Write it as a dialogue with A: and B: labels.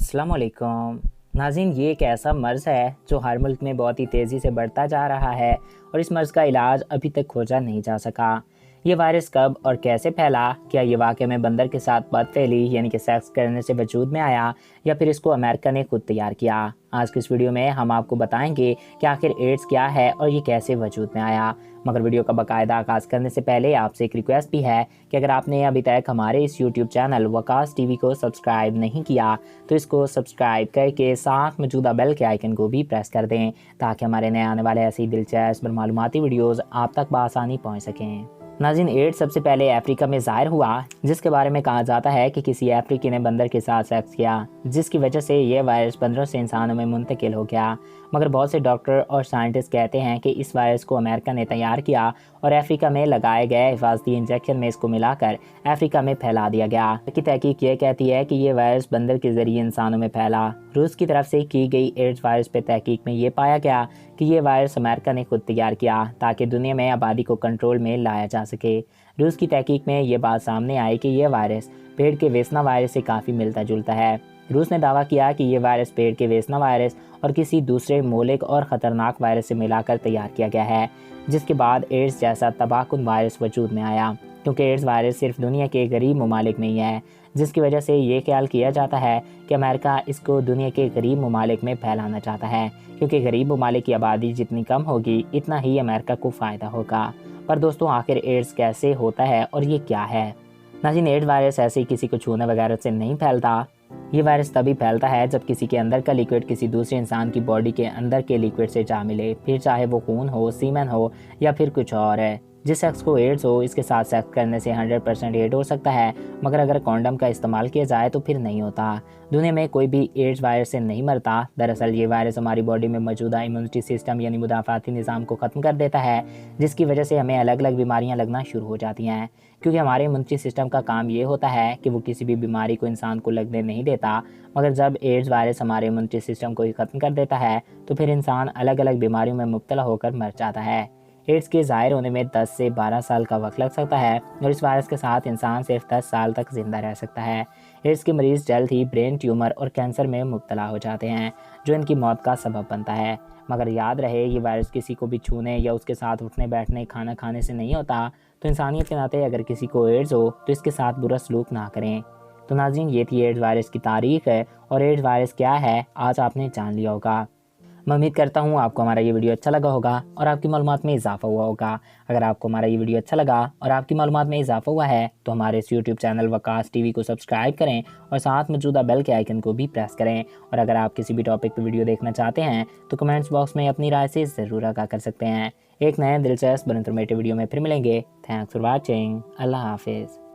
A: अस्सलाम वालेकुम नाज़रीन, ये एक ऐसा मर्ज़ है जो हर मुल्क में बहुत ही तेज़ी से बढ़ता जा रहा है और इस मर्ज़ का इलाज अभी तक खोजा नहीं जा सका। ये वायरस कब और कैसे फैला? क्या ये वाकई में बंदर के साथ बदफेली यानी कि सेक्स करने से वजूद में आया या फिर इसको अमेरिका ने खुद तैयार किया? आज की इस वीडियो में हम आपको बताएंगे कि आखिर एड्स क्या है और ये कैसे वजूद में आया। मगर वीडियो का बाकायदा आगाज़ करने से पहले आपसे एक रिक्वेस्ट भी है कि अगर आपने अभी तक हमारे इस यूट्यूब चैनल वकास टीवी को सब्सक्राइब नहीं किया तो इसको सब्सक्राइब करके साथ मौजूदा बेल के आइकन को भी प्रेस कर दें ताकि हमारे नए आने वाले ऐसी दिलचस्प और मालूमाती वीडियोज़ आप तक बआसानी पहुँच सकें। नाज़रीन, एड्स सबसे पहले अफ्रीका में ज़ाहिर हुआ, जिसके बारे में कहा जाता है कि किसी अफ्रीकी ने बंदर के साथ सेक्स किया, जिसकी वजह से ये वायरस बंदरों से इंसानों में मुंतकिल हो गया। मगर बहुत से डॉक्टर और साइंटिस्ट कहते हैं कि इस वायरस को अमेरिका ने तैयार किया और अफ्रीका में लगाए गए हिफाजती इंजेक्शन में इसको मिलाकर अफ्रीका में फैला दिया गया। की तहकीक ये कहती है कि ये वायरस बंदर के ज़रिए इंसानों में फैला। रूस की तरफ से की गई एड्स वायरस पर तहकीक में ये पाया गया कि ये वायरस अमेरिका ने खुद तैयार किया ताकि दुनिया में आबादी को कंट्रोल में लाया जा सके। रूस की तहकीक में ये बात सामने आई कि ये वायरस पेड़ के वेसना वायरस से काफ़ी मिलता जुलता है। रूस ने दावा किया कि ये वायरस पेड़ के वेसना वायरस और किसी दूसरे मोलिक और ख़तरनाक वायरस से मिलाकर तैयार किया गया है, जिसके बाद एड्स जैसा तबाहकुन वायरस वजूद में आया। क्योंकि एड्स वायरस सिर्फ दुनिया के गरीब ममालिक में ही है, जिसकी वजह से ये ख्याल किया जाता है कि अमेरिका इसको दुनिया के गरीब ममालिक में फैलाना चाहता है, क्योंकि गरीब ममालिक की आबादी जितनी कम होगी इतना ही अमेरिका को फ़ायदा होगा। पर दोस्तों, आखिर एड्स कैसे होता है और ये क्या है? नाज़रीन, एड्स वायरस ऐसे ही किसी को छूने वगैरह से नहीं फैलता। ये वायरस तभी फैलता है जब किसी के अंदर का लिक्विड किसी दूसरे इंसान की बॉडी के अंदर के लिक्विड से जा मिले, फिर चाहे वो खून हो, सीमेन हो या फिर कुछ और है। जिस शख्स को एड्स हो, इसके साथ सेक्स करने से 100% एड्स हो सकता है, मगर अगर कॉन्डम का इस्तेमाल किया जाए तो फिर नहीं होता। दुनिया में कोई भी एड्स वायरस से नहीं मरता। दरअसल ये वायरस हमारी बॉडी में मौजूदा इम्यूनिटी सिस्टम यानी मुदाफ़ाती निज़ाम को ख़त्म कर देता है, जिसकी वजह से हमें अलग अलग बीमारियां लगना शुरू हो जाती हैं। क्योंकि हमारे इम्यूनिटी सिस्टम का काम ये होता है कि वो किसी भी बीमारी को इंसान को लगने नहीं देता, मगर जब एड्स वायरस हमारे इम्यूनिटी सिस्टम को ही ख़त्म कर देता है तो फिर इंसान अलग अलग बीमारियों में मुब्तला होकर मर जाता है। एड्स के ज़ाहिर होने में 10 से 12 साल का वक्त लग सकता है और इस वायरस के साथ इंसान सिर्फ 10 साल तक ज़िंदा रह सकता है। एड्स के मरीज़ जल्द ही ब्रेन ट्यूमर और कैंसर में मुब्तला हो जाते हैं, जो इनकी मौत का सबब बनता है। मगर याद रहे, ये वायरस किसी को भी छूने या उसके साथ उठने बैठने खाना खाने से नहीं होता। तो इंसानियत के नाते अगर किसी को एड्स हो तो इसके साथ बुरा सलूक ना करें। तो नाज़रीन, ये थी एड्स वायरस की तारीख़ है और एड्स वायरस क्या है आज आपने जान लिया होगा। मैं उम्मीद करता हूँ आपको हमारा ये वीडियो अच्छा लगा होगा और आपकी मालूमात में इजाफा हुआ होगा। अगर आपको हमारा ये वीडियो अच्छा लगा और आपकी मालूमात में इजाफा हुआ है तो हमारे इस यूट्यूब चैनल वकास टीवी को सब्सक्राइब करें और साथ मौजूदा बेल के आइकन को भी प्रेस करें। और अगर आप किसी भी टॉपिक पर वीडियो देखना चाहते हैं तो कमेंट्स बॉक्स में अपनी राय से ज़रूर आगाह कर सकते हैं। एक नए दिलचस्प और इंफॉर्मेटिव वीडियो में फिर मिलेंगे। Thanks for watching. अल्लाह हाफिज़।